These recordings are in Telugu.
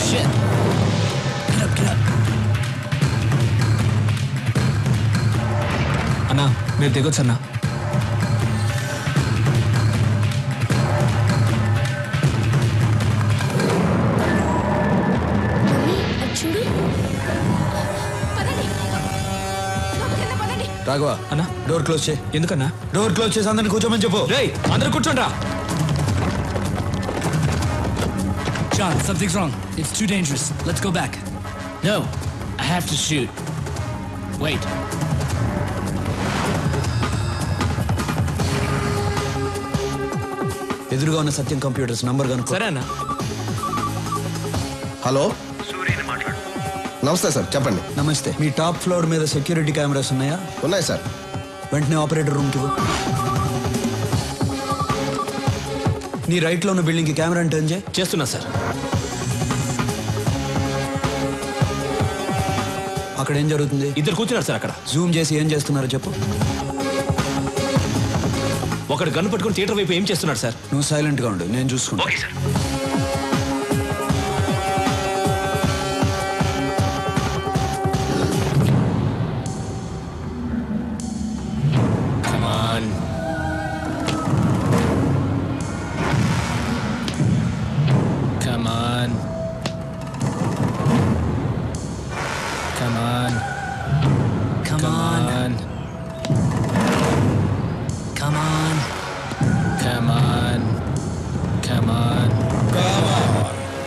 Shit. Get up. అన్నా మీరు దిగొచ్చు అన్నా. రాఘవ అన్నా డోర్ క్లోజ్ చేయి. ఎందుకన్నా? డోర్ క్లోజ్ చేసి అందరిని కూర్చోమని చెప్పు. రేయ్ అందరూ కూర్చోండి రా. John, something's wrong. It's too dangerous. Let's go back. No, I have to shoot. Wait. ఎదురుగా ఉన్న సత్యం కంప్యూటర్స్ నంబర్ కనుక్కో. సరే అన్నా. హలో, నమస్తే సార్, చెప్పండి. నమస్తే. మీ టాప్ ఫ్లోర్ మీద సెక్యూరిటీ కెమెరాస్ ఉన్నాయా? ఉన్నాయి సార్. వెంటనే ఆపరేటర్ రూమ్కి ఇవ్వు. నీ రైట్లో ఉన్న బిల్డింగ్కి కెమెరా టర్న్ చేయి. చేస్తున్నా సార్. అక్కడ ఏం జరుగుతుంది? ఇద్దరు కూర్చున్నారు సార్ అక్కడ. జూమ్ చేసి ఏం చేస్తున్నారో చెప్పు. ఒకడు గన్ను పట్టుకుని థియేటర్ వైపు ఏం చేస్తున్నాడు సార్? నువ్వు సైలెంట్గా ఉండు, నేను చూసుకుంటా. Okay sir.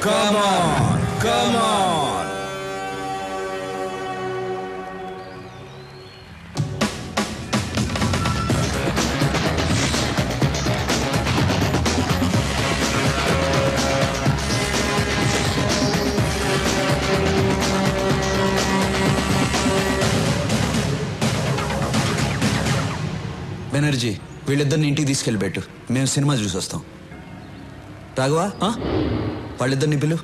Come on. Banerjee, వీళ్ళిద్దరిని ఇంటికి తీసుకెళ్ళిపెట్టు. మేము సినిమా చూసి వస్తాం. రాఘవా, వాళ్ళిద్దరిని పిలు.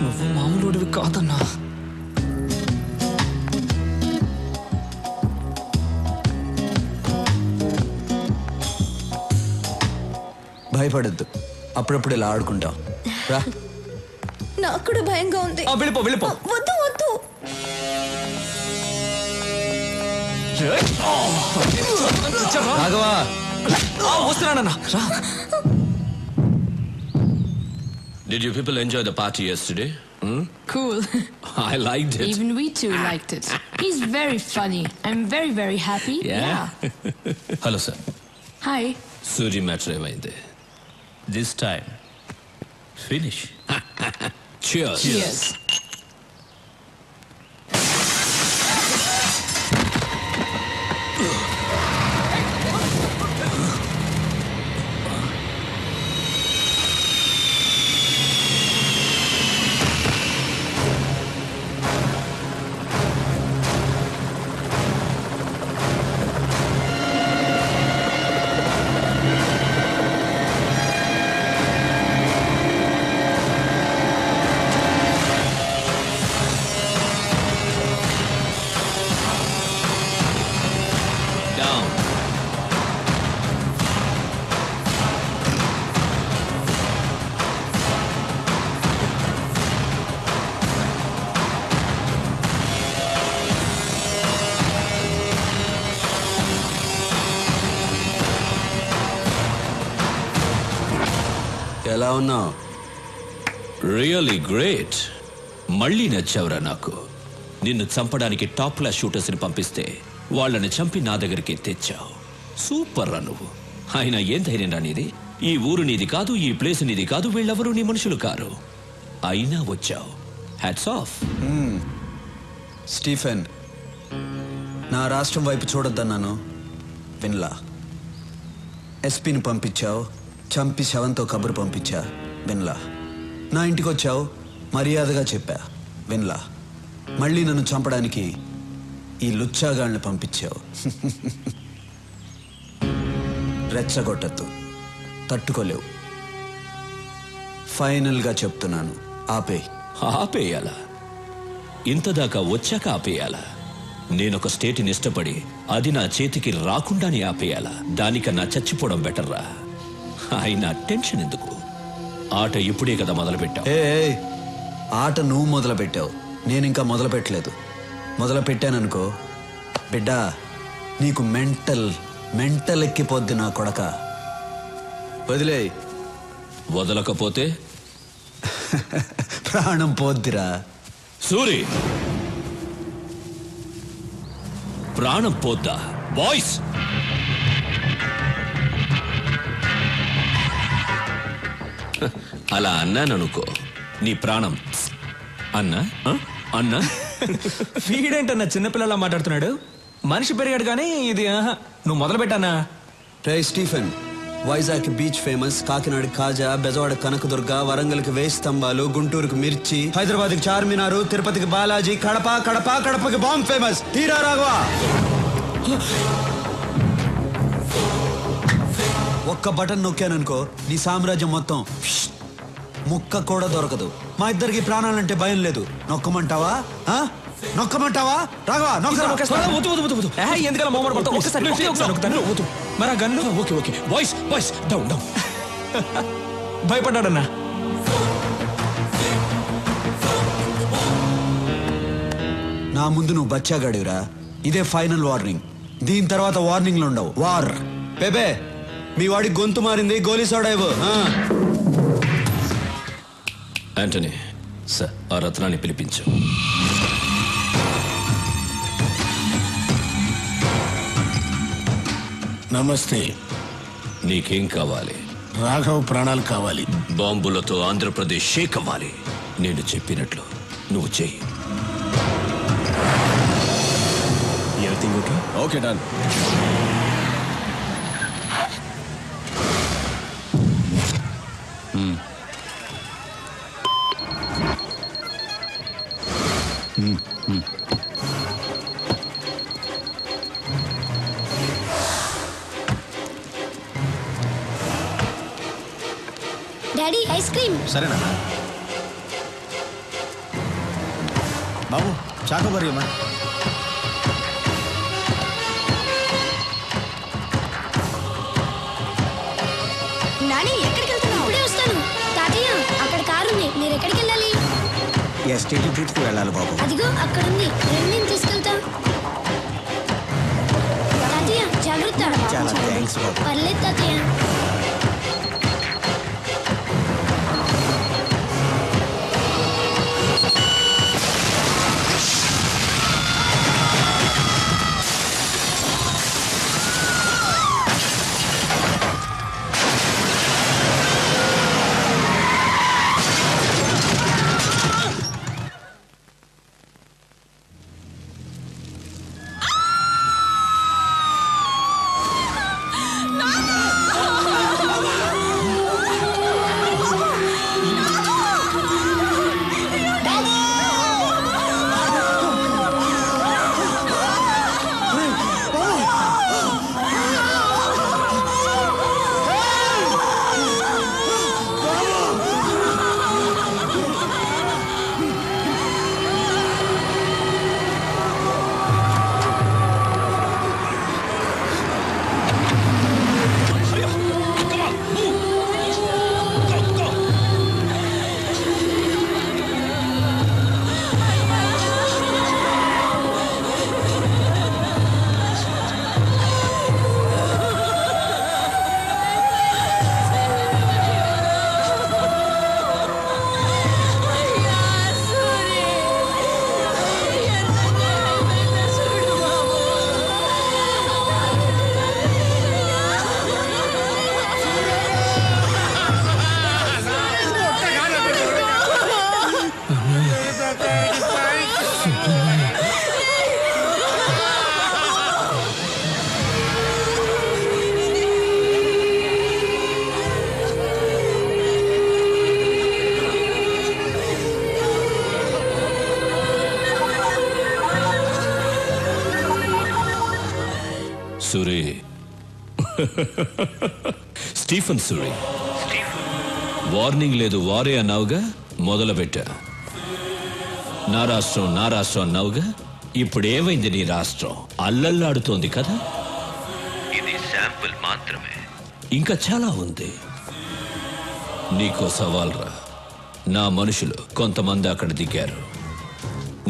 నువ్వు మామూలుడివి కాదన్నా. భయపడద్దు, అప్పుడప్పుడు ఇలా ఆడుకుంటాం. రా. నాకు కూడా భయంగా ఉంది. వెళ్ళిపో వెళ్ళిపో. వద్దు వద్దు. రాఘవా, వస్తున్నానన్నా. రా. Did you people enjoy the party yesterday? Cool. I liked it. Even we too liked it. He's very funny. I'm very, very happy. Yeah. Hello, sir. Hi. Suji matter ఏమైంది? This time, finish. Cheers. Cheers. ఎలా ఉన్నావు? Really great. మళ్ళీ నచ్చావురా నాకు. నిన్ను చంపడానికి టాప్ క్లాస్ షూటర్స్ని పంపిస్తే వాళ్ళని చంపి నా దగ్గరికి తెచ్చావు. సూపర్ రా నువ్వు. అయినా ఏం ధైర్యం రా నీది? ఈ ఊరు నీది కాదు, ఈ ప్లేస్ నీది కాదు, వీళ్ళెవరూ నీ మనుషులు కారు. అయినా వచ్చావు. Hats off. స్టీఫెన్, నా రాష్ట్రం వైపు చూడొద్దన్నాను, విన్లా. ఎస్పీని పంపించావు, చంపి శవంతో కబురు పంపించా, విన్లా. నా ఇంటికి వచ్చావు, మర్యాదగా చెప్పా, విన్లా. మళ్ళీ నన్ను చంపడానికి ఈ లుచ్చాగాళ్ళని పంపించావు. రెచ్చగొట్టద్దు, తట్టుకోలేవు. ఫైనల్గా చెప్తున్నాను, ఆపే. ఆపేయాలా? ఇంతదాకా వచ్చాక ఆపేయాలా? నేనొక స్టేట్ని ఇష్టపడి అది నా చేతికి రాకుండానే ఆపేయాలా? దానికన్నా చచ్చిపోవడం బెటర్రా. అయినా టెన్షన్ ఎందుకు? ఆట ఇప్పుడే కదా మొదలుపెట్టావు. ఆట నువ్వు మొదలు పెట్టావు, నేను ఇంకా మొదలు పెట్టలేదు. మొదలు పెట్టాననుకో బిడ్డ, నీకు మెంటల్ ఎక్కిపోద్ది నా కొడక. వదిలే. వదలకపోతే ప్రాణం పోద్దిరా. సూరి, ప్రాణం పోద్దా? బాయ్స్, అలా అన్నాననుకో నీ ప్రాణం అన్నా అన్నా. వీడేంటన్నా చిన్నపిల్లలా మాట్లాడుతున్నాడు? మనిషి పెరిగాడు కానీ ఇది నువ్వు మొదలు పెట్టానా? రే Stephen, Vizag beach famous, Kakinada కాజా, బెజవాడ కనకదుర్గ, వరంగల్కి వేయి స్తంభాలు, గుంటూరుకి మిర్చి, హైదరాబాద్కి చార్మినారు, తిరుపతికి బాలాజీ, కడపకి బాంబ్ ఫేమస్. తీరా రాఘవా, ఒక్క బటన్ నొక్కాననుకో నీ సామ్రాజ్యం మొత్తం ముక్క కూడా దొరకదు. మా ఇద్దరికి ప్రాణాలంటే భయం లేదు. నొక్కమంటావా? నొక్కమంటావా? రాఘవా ఎందుకలా మొహమాట పడతావు? ఒకసారి మరి gun. Okay okay boys boys, down down. భయపడ్డాడన్నా. నా ముందు నువ్వు బచ్చాగాడివిరా. ఇదే ఫైనల్ వార్నింగ్. దీని తర్వాత వార్నింగ్లు ఉండవు. వార్. బేబే, మీ వాడి గొంతు మారింది, గోలీ సోడా ఇవ్వు. యాంటనీ, సార్, ఆ రత్నాన్ని పిలిపించు. నమస్తే. నీకేం కావాలి? రాఘవ్ ప్రాణాలు కావాలి. బాంబులతో ఆంధ్రప్రదేశ్ షేక్ అవ్వాలి. నేను చెప్పినట్లు నువ్వు చెయ్యి. Everything okay? Okay, done. Daddy, ice cream. సరేనా బాబు? చాకోబారి అమ్మా. నాని, ఎక్కడికి వెళ్తున్నావు? ఇప్పుడే వస్తాను. తాతయ్య, అక్కడ కారు ఉంది, మీరు ఎక్కడికి వెళ్ళాలి? ఎస్టీటీ ట్రిప్కి వెళ్ళాలి బాబు. అదిగో అక్కడ ఉంది, నేను తీసుకెళ్తా. తాతయ్య జాగ్రత్త. చాలా థ్యాంక్స్ బాబు. పర్లేదు తాతయ్య. సూరి, స్టీఫెన్ సూరి. వార్నింగ్ లేదు, వారే అన్నావుగా, మొదలు పెట్టా. నా రాష్ట్రం అన్నావుగా, ఇప్పుడు ఏమైంది నీ రాష్ట్రం? అల్లల్లాడుతోంది కదా. ఇది శాంపుల్ మాత్రమే, ఇంకా చాలా ఉంది. నీకో సవాల్ రా. నా మనుషులు కొంతమంది అక్కడ దిగారు.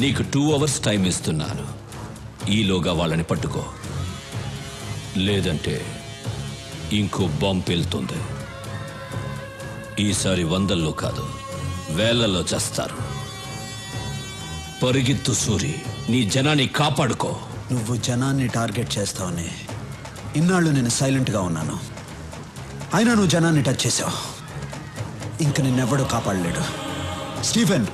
నీకు 2 hours టైం ఇస్తున్నాను. ఈలోగా వాళ్ళని పట్టుకో, లేదంటే ఇంకో బాంబు పేలుతుంది. ఈసారి 100లో కాదు, 1000లో చేస్తారు. పరిగెత్తు సూరి, నీ జనాన్ని కాపాడుకో. నువ్వు జనాన్ని టార్గెట్ చేస్తావని ఇన్నాళ్ళు నేను సైలెంట్గా ఉన్నాను. అయినా నువ్వు జనాన్ని టచ్ చేసావు. ఇంక నిన్నెవ్వడూ కాపాడలేడు. స్టీఫెన్,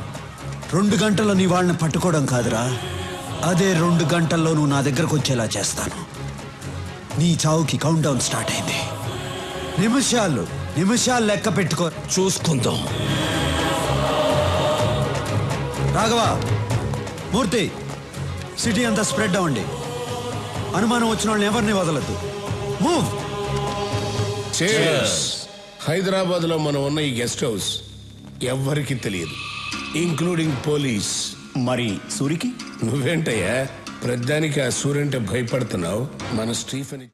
2 గంటల్లో నీ వాళ్ళని పట్టుకోవడం కాదురా, అదే 2 గంటల్లో నువ్వు నా దగ్గరకు వచ్చేలా చేస్తాను. నీ చావుకి కౌంట్ డౌన్ స్టార్ట్ అయింది. నిమిషాలు లెక్క పెట్టుకో. చూసుకుందాం. రాఘవ, మూర్తి, సిటీ అంతా స్ప్రెడ్ అవ్వండి. అనుమానం వచ్చిన వాళ్ళని ఎవరిని వదలద్దు. మూవ్. హైదరాబాద్ లో మనం ఉన్న ఈ గెస్ట్ హౌస్ ఎవ్వరికి తెలియదు, ఇంక్లూడింగ్ పోలీస్. మరి సూరికి నువ్వేంటయ్యా ప్రధానికి ఆ సూర్యంటే భయపడుతున్నావు? మన స్టీఫెన్